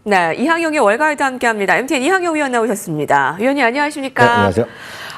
네, 이항용의 월가이드 함께합니다. MTN 이항용 위원 나오셨습니다. 위원님 안녕하십니까? 네, 안녕하세요.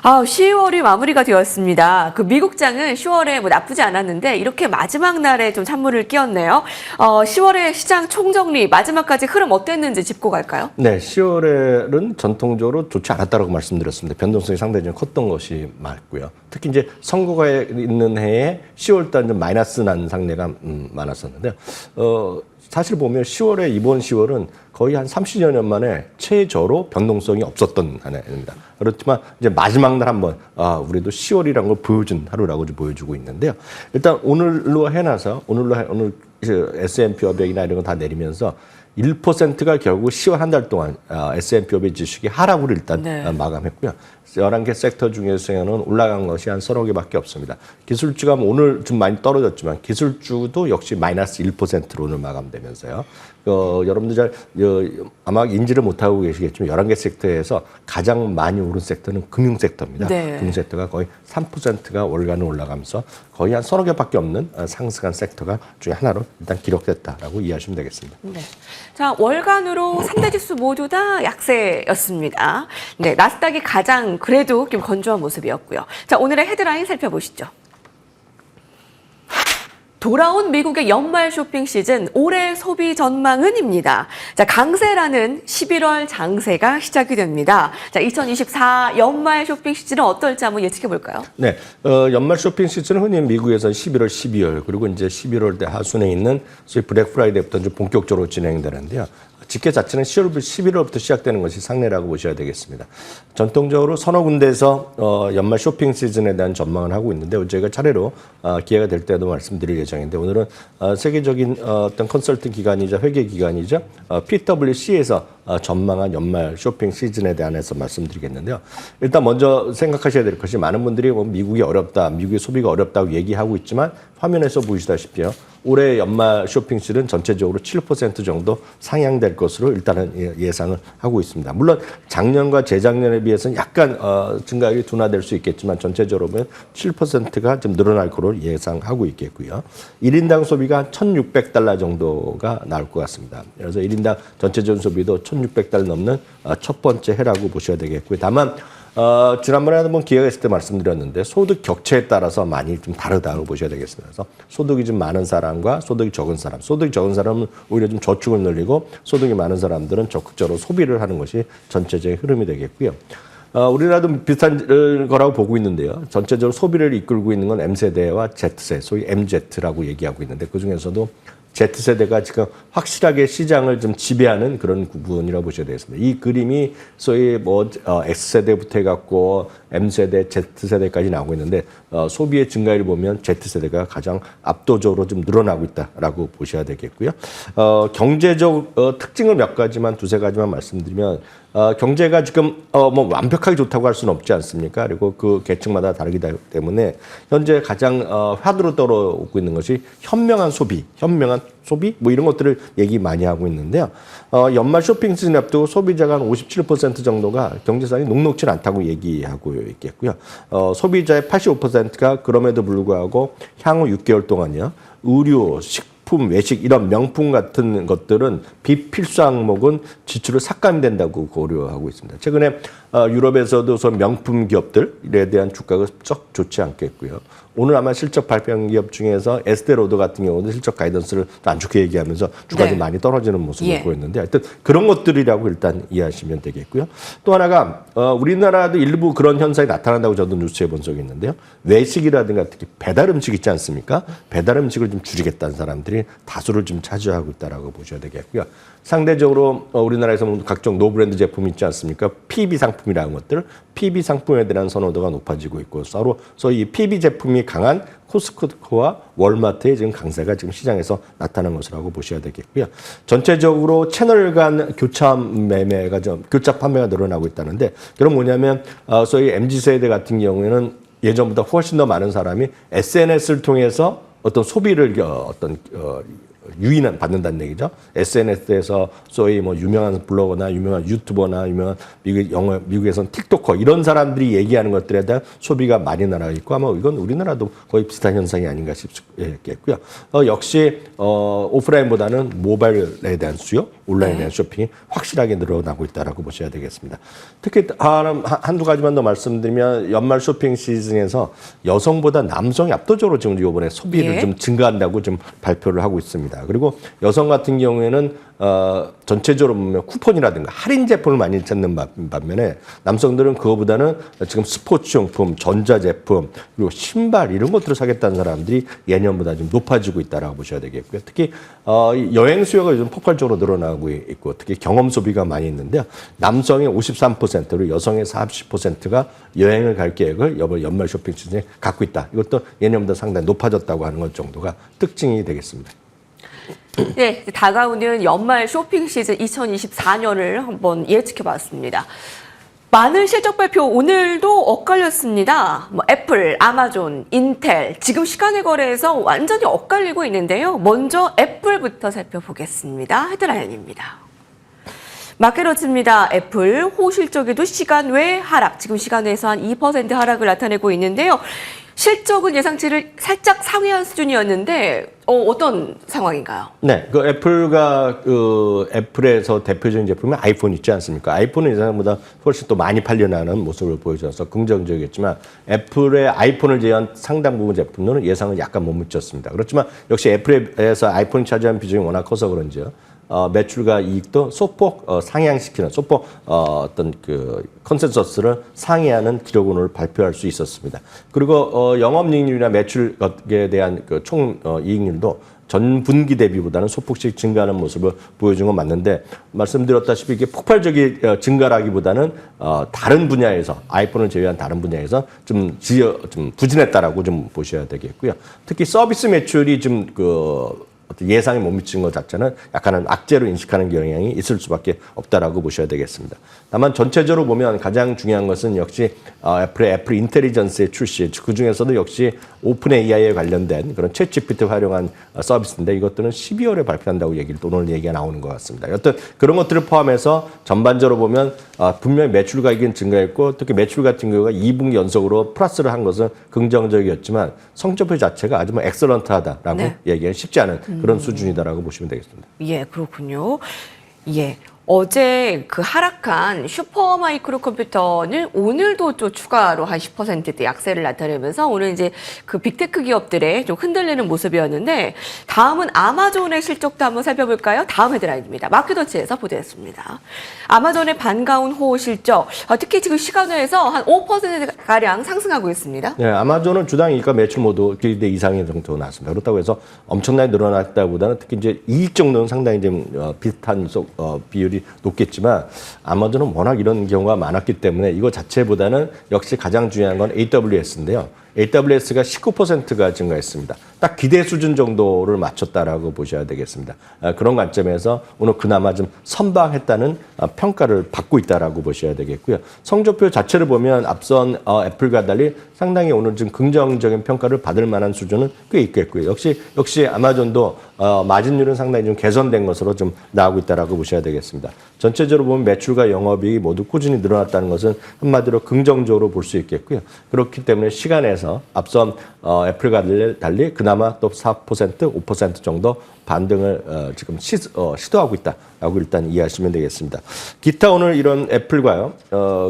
10월이 마무리가 되었습니다. 그 미국장은 10월에 뭐 나쁘지 않았는데 이렇게 마지막 날에 좀 찬물을 끼얹네요. 10월에 시장 총정리 마지막까지 흐름 어땠는지 짚고 갈까요? 네, 10월에는 전통적으로 좋지 않았다고 말씀드렸습니다. 변동성이 상당히 좀 컸던 것이 맞고요. 특히 이제 선거가 있는 해에 10월달 좀 마이너스 난 상례가 많았었는데요. 사실 보면 10월에 이번 10월은 거의 한 30여 년 만에 최저로 변동성이 없었던 한 해입니다. 그렇지만 이제 마지막 날 한번 우리도 10월이라는 걸 보여준 하루라고 좀 보여주고 있는데요. 일단 오늘로 해놔서 오늘 S&P 500이나 이런 거 다 내리면서 1%가 결국 10월 한 달 동안 S&P 500 지수기 하락으로 일단 마감했고요. 11개 섹터 중에서는 올라간 것이 한 서너 개밖에 없습니다. 기술주가 오늘 좀 많이 떨어졌지만 기술주도 역시 마이너스 1%로 오늘 마감되면서요. 여러분들 아마 인지를 못하고 계시겠지만 11개 섹터에서 가장 많이 오른 섹터는 금융 섹터입니다. 네. 금융 섹터가 거의 3%가 월간으로 올라가면서 거의 한 서너 개밖에 없는 상승한 섹터가 중에 하나로 일단 기록됐다라고 이해하시면 되겠습니다. 네. 자, 월간으로 3대 지수 모두 다 약세였습니다. 네, 나스닥이 가장 그래도 좀 건조한 모습이었고요. 자, 오늘의 헤드라인 살펴보시죠. 돌아온 미국의 연말 쇼핑 시즌, 올해 소비 전망은입니다. 자, 강세라는 11월 장세가 시작이 됩니다. 자, 2024 연말 쇼핑 시즌은 어떨지 한번 예측해 볼까요? 네, 연말 쇼핑 시즌은 흔히 미국에서는 11월, 12월 그리고 이제 11월 때 하순에 있는 소위 블랙 프라이데이부터 좀 본격적으로 진행되는데요. 집계 자체는 11월부터 시작되는 것이 상례라고 보셔야 되겠습니다. 전통적으로 서너 군데에서 연말 쇼핑 시즌에 대한 전망을 하고 있는데 저희가 차례로 기회가 될 때도 말씀드릴 예정인데 오늘은 세계적인 어떤 컨설팅 기관이자 회계 기관이죠. PwC에서 전망한 연말 쇼핑 시즌에 대해서 말씀드리겠는데요. 일단 먼저 생각하셔야 될 것이 많은 분들이 미국이 어렵다, 미국의 소비가 어렵다고 얘기하고 있지만 화면에서 보시다시피요. 올해 연말 쇼핑 시즌은 전체적으로 7% 정도 상향될 것으로 일단은 예상을 하고 있습니다. 물론 작년과 재작년에 비해서는 약간 증가율이 둔화될 수 있겠지만 전체적으로 보면 7%가 좀 늘어날 것으로 예상하고 있겠고요. 1인당 소비가 1,600달러 정도가 나올 것 같습니다. 그래서 1인당 전체적인 소비도 1,600달러 넘는 첫 번째 해라고 보셔야 되겠고요. 다만 지난번에 한번 기회가 있을 때 말씀드렸는데 소득 격차에 따라서 많이 좀 다르다고 보셔야 되겠습니다. 그래서 소득이 좀 많은 사람과 소득이 적은 사람, 소득이 적은 사람은 오히려 좀 저축을 늘리고 소득이 많은 사람들은 적극적으로 소비를 하는 것이 전체적인 흐름이 되겠고요. 우리나라도 비슷한 거라고 보고 있는데요. 전체적으로 소비를 이끌고 있는 건 M세대와 Z세대, 소위 MZ라고 얘기하고 있는데 그중에서도 Z세대가 지금 확실하게 시장을 좀 지배하는 그런 부분이라고 보셔야 되겠습니다. 이 그림이 소위 X세대부터 해갖고 M세대, Z세대까지 나오고 있는데 소비의 증가율을 보면 Z세대가 가장 압도적으로 좀 늘어나고 있다라고 보셔야 되겠고요. 경제적 특징을 몇 가지만, 두세 가지만 말씀드리면 경제가 지금 완벽하게 좋다고 할 수는 없지 않습니까? 그리고 그 계층마다 다르기 때문에 현재 가장 화두로 떠오르고 있는 것이 현명한 소비 뭐 이런 것들을 얘기 많이 하고 있는데요. 연말 쇼핑 시즌 앞두고 소비자가 한 57% 정도가 경제상이 녹록지 않다고 얘기하고 있겠고요. 소비자의 85%가 그럼에도 불구하고 향후 6개월 동안요. 의류, 식품, 외식 이런 명품 같은 것들은 비필수 항목은 지출을 삭감된다고 고려하고 있습니다. 최근에 유럽에서도 명품 기업들에 대한 주가가 썩 좋지 않겠고요. 오늘 아마 실적 발표한 기업 중에서 에스테로더 같은 경우도 실적 가이던스를 안 좋게 얘기하면서 주가 좀 많이 떨어지는 모습을 보였는데 하여튼 그런 것들이라고 일단 이해하시면 되겠고요. 또 하나가 우리나라도 일부 그런 현상이 나타난다고 저도 뉴스에 본 적이 있는데요. 외식이라든가 특히 배달 음식 있지 않습니까? 배달 음식을 좀 줄이겠다는 사람들이 다수를 좀 차지하고 있다라고 보셔야 되겠고요. 상대적으로 우리나라에서 각종 노브랜드 제품 있지 않습니까? PB 상품이라는 것들, PB 상품에 대한 선호도가 높아지고 있고 서로 소위 PB 제품이 강한 코스트코와 월마트의 지금 강세가 지금 시장에서 나타난 것이라고 보셔야 되겠고요. 전체적으로 채널 간 교차 판매가 늘어나고 있다는데 그럼 뭐냐면 소위 MZ세대 같은 경우에는 예전보다 훨씬 더 많은 사람이 SNS를 통해서 어떤 소비를 유인을 받는다는 얘기죠. SNS에서 소위 뭐 유명한 블로거나 유명한 유튜버나 유명한 미국에선 틱토커 이런 사람들이 얘기하는 것들에 대한 소비가 많이 나가 있고 아마 이건 우리나라도 거의 비슷한 현상이 아닌가 싶겠고요. 역시 오프라인보다는 모바일에 대한 수요, 온라인에 대한 쇼핑이 확실하게 늘어나고 있다라고 보셔야 되겠습니다. 특히 한두 가지만 더 말씀드리면 연말 쇼핑 시즌에서 여성보다 남성이 압도적으로 지금 이번에 소비를 좀 증가한다고 좀 발표를 하고 있습니다. 그리고 여성 같은 경우에는 전체적으로 보면 쿠폰이라든가 할인 제품을 많이 찾는 반면에 남성들은 그거보다는 지금 스포츠용품, 전자제품, 그리고 신발 이런 것들을 사겠다는 사람들이 예년보다 좀 높아지고 있다라고 보셔야 되겠고요. 특히 여행 수요가 요즘 폭발적으로 늘어나고 있고 특히 경험 소비가 많이 있는데요. 남성의 53% 그리고 여성의 40%가 여행을 갈 계획을 이번 연말 쇼핑 시즌에 갖고 있다. 이것도 예년보다 상당히 높아졌다고 하는 것 정도가 특징이 되겠습니다. 네, 다가오는 연말 쇼핑 시즌 2024년을 한번 예측해 봤습니다. 많은 실적 발표 오늘도 엇갈렸습니다. 애플, 아마존, 인텔 지금 시간의 거래에서 완전히 엇갈리고 있는데요. 먼저 애플부터 살펴보겠습니다. 헤드라인입니다. 마케로츠입니다. 애플 호실적에도 시간 외 하락, 지금 시간에서 한 2% 하락을 나타내고 있는데요. 실적은 예상치를 살짝 상회한 수준이었는데 어떤 상황인가요? 네, 애플에서 대표적인 제품이 아이폰 있지 않습니까? 아이폰은 예상보다 훨씬 또 많이 팔려나가는 모습을 보여줘서 긍정적이었지만 애플의 아이폰을 제외한 상당 부분 제품들은 예상은 약간 못 미쳤습니다. 그렇지만 역시 애플에서 아이폰이 차지하는 비중이 워낙 커서 그런지요. 매출과 이익도 소폭 상향시키는 소폭 어떤 그 컨센서스를 상회하는 기록을 오늘 발표할 수 있었습니다. 그리고 영업이익률이나 매출에 대한 그 총 이익률도 전 분기 대비보다는 소폭씩 증가하는 모습을 보여준 건 맞는데 말씀드렸다시피 이게 폭발적인 증가라기보다는 다른 분야에서 아이폰을 제외한 다른 분야에서 좀 부진했다라고 좀 보셔야 되겠고요. 특히 서비스 매출이 좀 예상에 못 미치는 것 자체는 약간은 악재로 인식하는 경향이 있을 수밖에 없다라고 보셔야 되겠습니다. 다만 전체적으로 보면 가장 중요한 것은 역시 애플의 애플 인텔리전스의 출시, 그 중에서도 역시 오픈 AI에 관련된 그런 챗 GPT 활용한 서비스인데 이것들은 12월에 발표한다고 오늘 얘기가 나오는 것 같습니다. 여튼 그런 것들을 포함해서 전반적으로 보면 분명히 매출 가격은 증가했고 특히 매출 같은 경우가 2분기 연속으로 플러스를 한 것은 긍정적이었지만 성적표 자체가 아주 엑설런트하다라고 얘기하기 쉽지 않은 그런 수준이다라고 보시면 되겠습니다. 예, 그렇군요. 예. 어제 그 하락한 슈퍼마이크로 컴퓨터는 오늘도 또 추가로 한 10%대 약세를 나타내면서 오늘 이제 그 빅테크 기업들의 좀 흔들리는 모습이었는데 다음은 아마존의 실적도 한번 살펴볼까요? 다음 헤드라인입니다. 마켓워치에서 보도했습니다. 아마존의 반가운 호호 실적, 특히 지금 시간외에서 한 5%가량 상승하고 있습니다. 네, 아마존은 주당 이익과 매출 모두 기대 이상의 정도 나왔습니다. 그렇다고 해서 엄청나게 늘어났다보다는 특히 이제 이익 정도는 상당히 좀 비슷한 비율이 높겠지만 아마존은 워낙 이런 경우가 많았기 때문에 이거 자체보다는 역시 가장 중요한 건 AWS인데요. AWS가 19%가 증가했습니다. 딱 기대 수준 정도를 맞췄다라고 보셔야 되겠습니다. 그런 관점에서 오늘 그나마 좀 선방했다는 평가를 받고 있다라고 보셔야 되겠고요. 성적표 자체를 보면 앞선 애플과 달리 상당히 오늘 좀 긍정적인 평가를 받을 만한 수준은 꽤 있겠고요. 역시 아마존도 마진율은 상당히 좀 개선된 것으로 좀 나오고 있다라고 보셔야 되겠습니다. 전체적으로 보면 매출과 영업이익이 모두 꾸준히 늘어났다는 것은 한마디로 긍정적으로 볼 수 있겠고요. 그렇기 때문에 시간에서 앞선 애플과 달리 그나마 또 4%, 5% 정도 반등을 지금 시도하고 있다라고 일단 이해하시면 되겠습니다. 기타 오늘 이런 애플과요,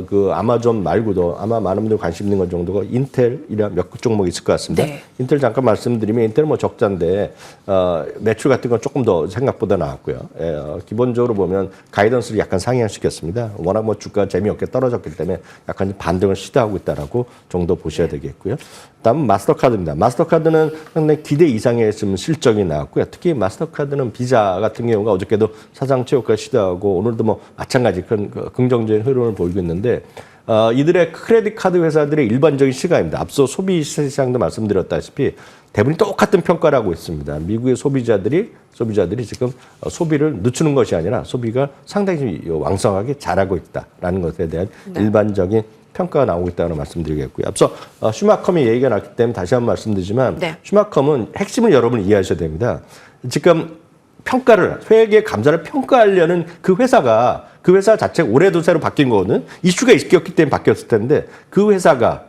그 아마존 말고도 아마 많은 분들 관심 있는 것 정도가 인텔이라 몇 종목이 있을 것 같습니다. 네. 인텔 잠깐 말씀드리면 인텔은 뭐 적자인데 매출 같은 건 조금 더 생각보다 나왔고요. 기본적으로 보면 가이던스를 약간 상향시켰습니다. 워낙 뭐 주가 재미없게 떨어졌기 때문에 약간 반등을 시도하고 있다라고 정도 보셔야 되겠고요. 다음은 마스터카드입니다. 마스터카드는 상당히 기대 이상의 지금 실적이 나왔고요. 특히 마스터카드는 비자 같은 경우가 어저께도 사상 최고가 시도하고 오늘도 뭐 마찬가지 그런 긍정적인 흐름을 보이고 있는데 이들의 크레딧 카드 회사들의 일반적인 시각입니다. 앞서 소비 시장도 말씀드렸다시피 대부분 똑같은 평가를 하고 있습니다. 미국의 소비자들이 지금 소비를 늦추는 것이 아니라 소비가 상당히 왕성하게 잘하고 있다라는 것에 대한 일반적인 평가가 나오고 있다고 말씀드리겠고요. 앞서 슈마컴이 얘기가 났기 때문에 다시 한번 말씀드리지만 슈마컴은 핵심을 여러분 이해하셔야 됩니다. 지금 평가를 회계 감사를 평가하려는 그 회사 자체가 올해도 새로 바뀐 거는 이슈가 있었기 때문에 바뀌었을 텐데 그 회사가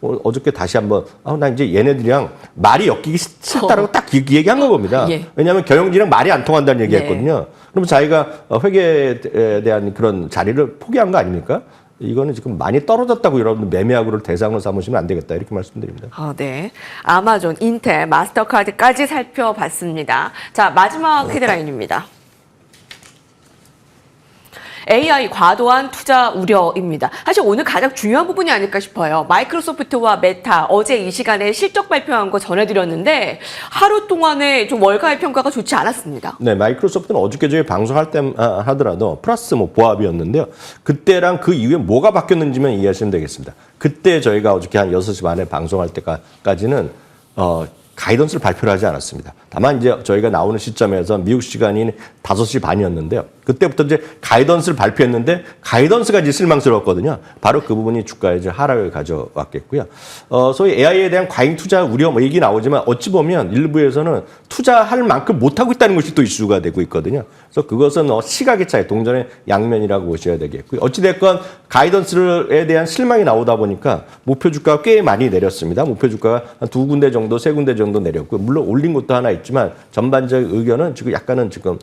어저께 다시 한번 나 이제 얘네들이랑 말이 엮이기 싫다라고 딱 얘기한 겁니다. 예. 왜냐하면 경영진이랑 말이 안 통한다는 네. 얘기했거든요. 그럼 자기가 회계에 대한 그런 자리를 포기한 거 아닙니까? 이거는 지금 많이 떨어졌다고 여러분들 매매하고를 대상으로 삼으시면 안 되겠다 이렇게 말씀드립니다. 네. 아마존, 인텔, 마스터카드까지 살펴봤습니다. 자, 마지막 헤드라인입니다. AI 과도한 투자 우려입니다. 사실 오늘 가장 중요한 부분이 아닐까 싶어요. 마이크로소프트와 메타 어제 이 시간에 실적 발표한 거 전해드렸는데 하루 동안에 좀 월가의 평가가 좋지 않았습니다. 네, 마이크로소프트는 어저께 저희 방송할 때 하더라도 플러스 보합이었는데요. 그때랑 그 이후에 뭐가 바뀌었는지만 이해하시면 되겠습니다. 그때 저희가 어저께 한 6시 반에 방송할 때까지는 가이던스를 발표를 하지 않았습니다. 다만 이제 저희가 나오는 시점에서 미국 시간인 5시 반이었는데요. 그때부터 이제 가이던스를 발표했는데 가이던스가 이제 실망스러웠거든요. 바로 그 부분이 주가에 이제 하락을 가져왔겠고요. 소위 AI에 대한 과잉 투자 우려 얘기 나오지만 어찌 보면 일부에서는 투자할 만큼 못하고 있다는 것이 또 이슈가 되고 있거든요. 그래서 그것은 시각의 차이, 동전의 양면이라고 보셔야 되겠고요. 어찌됐건 가이던스에 대한 실망이 나오다 보니까 목표 주가가 꽤 많이 내렸습니다. 목표 주가가 한 2군데 정도, 3군데 정도 내렸고요. 물론 올린 것도 하나 있지만 전반적 의견은 지금 약간은 지금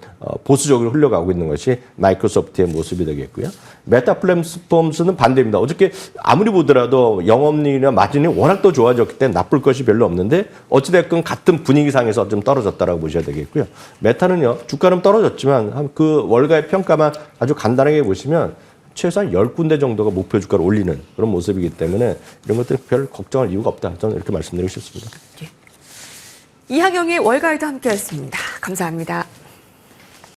보수적으로 흘러가고 있는 것이 마이크로소프트의 모습이 되겠고요. 메타 플랫폼스는 반대입니다. 어저께 아무리 보더라도 영업이익이나 마진이 워낙 더 좋아졌기 때문에 나쁠 것이 별로 없는데 어찌됐건 같은 분위기상에서 좀 떨어졌다라고 보셔야 되겠고요. 메타는요, 주가는 떨어졌지만 그 월가의 평가만 아주 간단하게 보시면 최소한 10군데 정도가 목표 주가를 올리는 그런 모습이기 때문에 이런 것들은 별 걱정할 이유가 없다. 저는 이렇게 말씀드리고 싶습니다. 이하경의 월가이드 함께했습니다. 감사합니다.